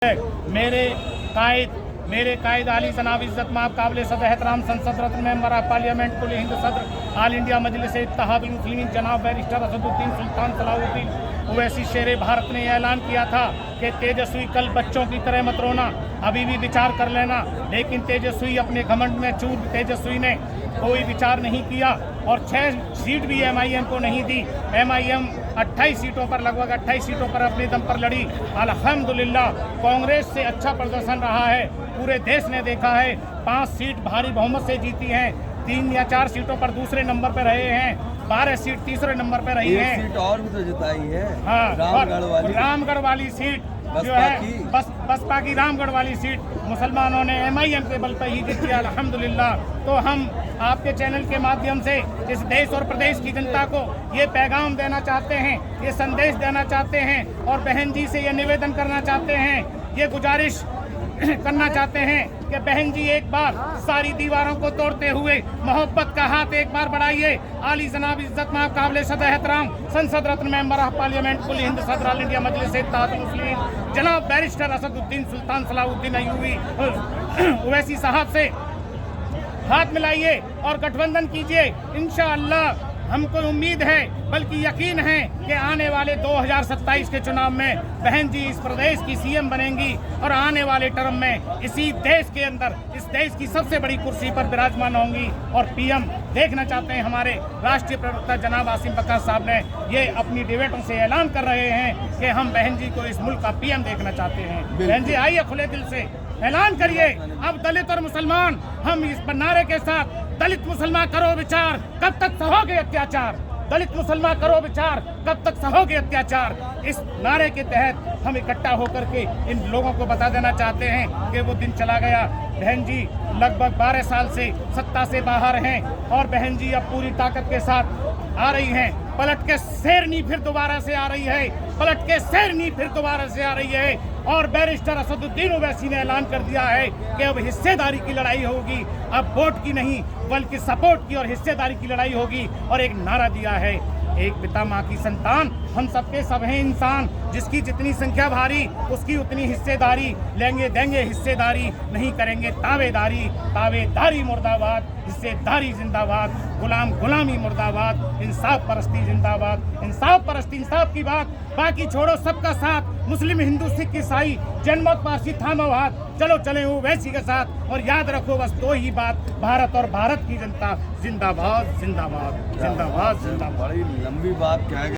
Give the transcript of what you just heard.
मेरे कायद आली जनाब इज़्ज़त माब काबिल सदर एहतराम संसद रत्न मेंबर ऑफ पार्लियामेंट कुल हिंद सदर ऑल इंडिया मजलिस इत्तेहादुल मुस्लिमीन जनाब बैरिस्टर असदुद्दीन सुल्तान सलाहुद्दीन ओवैसी शेर भारत ने ऐलान किया था कि तेजस्वी कल बच्चों की तरह मत रोना, अभी भी विचार कर लेना। लेकिन तेजस्वी अपने घमंड में चूर तेजस्वी ने कोई विचार नहीं किया और 6 सीट भी MIM को नहीं दी। MIM 28 सीटों पर लगभग 28 सीटों पर अपने दम पर लड़ी। अल्हम्दुलिल्लाह कांग्रेस से अच्छा प्रदर्शन रहा है, पूरे देश ने देखा है। 5 सीट भारी बहुमत से जीती हैं, 3 या 4 सीटों पर दूसरे नंबर पर रहे हैं, 12 सीट तीसरे नंबर पर रही है। सीट और भी तो जिताई है। हाँ, रामगढ़ वाली सीट जो है बसपा की रामगढ़ वाली सीट मुसलमानों ने MIM के बल पर ही जीती अल्हम्दुलिल्लाह। तो हम आपके चैनल के माध्यम से इस देश और प्रदेश की जनता को ये पैगाम देना चाहते हैं, ये संदेश देना चाहते हैं और बहन जी से ये निवेदन करना चाहते हैं, ये गुजारिश करना चाहते हैं कि बहन जी एक बार सारी दीवारों को तोड़ते हुए मोहब्बत का हाथ एक बार बढ़ाइए। आली जनाब इज़्ज़त माब काबिल सदर एहतराम संसद रत्न मेंबर ऑफ पार्लियामेंट कुल हिंद सदर ऑल इंडिया मजलिस इत्तेहादुल मुस्लिमीन जनाब बैरिस्टर असदुद्दीन सुल्तान सलाहुद्दीन अय्यूबी ओवैसी साहब से हाथ मिलाइए और गठबंधन कीजिए। इंशाअल्लाह हमको उम्मीद है बल्कि यकीन है कि आने वाले 2027 के चुनाव में बहन जी इस प्रदेश की CM बनेंगी और आने वाले टर्म में इसी देश के अंदर इस देश की सबसे बड़ी कुर्सी पर विराजमान होंगी और PM देखना चाहते हैं। हमारे राष्ट्रीय प्रवक्ता जनाब आसिम बक्कास साहब ने ये अपनी डिबेटों से ऐलान कर रहे हैं कि हम बहन जी को इस मुल्क का PM देखना चाहते हैं। बहन जी आइए खुले दिल से ऐलान करिए। अब दलित और मुसलमान हम इस नारे के साथ दलित मुसलमान करो विचार कब तक सहोगे अत्याचार, दलित मुसलमान करो विचार कब तक सहोगे अत्याचार, इस नारे के तहत हम इकट्ठा होकर के इन लोगों को बता देना चाहते हैं कि वो दिन चला गया। बहन जी लगभग 12 साल से सत्ता से बाहर हैं और बहन जी अब पूरी ताकत के साथ आ रही हैं। पलट के शेरनी फिर दोबारा से आ रही है, पलट के शेरनी फिर दोबारा से आ रही है और बैरिस्टर असदुद्दीन ओवैसी ने ऐलान कर दिया है कि अब हिस्सेदारी की लड़ाई होगी, अब वोट की नहीं बल्कि सपोर्ट की और हिस्सेदारी की लड़ाई होगी। और एक नारा दिया है, एक पिता माँ की संतान, हम सबके सब हैं इंसान, जिसकी जितनी संख्या भारी उसकी उतनी हिस्सेदारी, लेंगे देंगे हिस्सेदारी, नहीं करेंगे तावेदारी, तावेदारी मुर्दाबाद, हिस्सेदारी जिंदाबाद, गुलाम गुलामी मुर्दाबाद, इंसाफ परस्ती जिंदाबाद, इंसाफ परस्ती इंसाफ की बात, बाकी छोड़ो सबका साथ, मुस्लिम हिंदू सिख ईसाई जनमत पारसी थामो हाथ, चलो चले ओवैसी के साथ। और याद रखो बस 2 ही बात, भारत और भारत की जनता जिंदाबाद जिंदाबाद जिंदाबाद जिंदाबाद। बड़ी लंबी बात क्या है।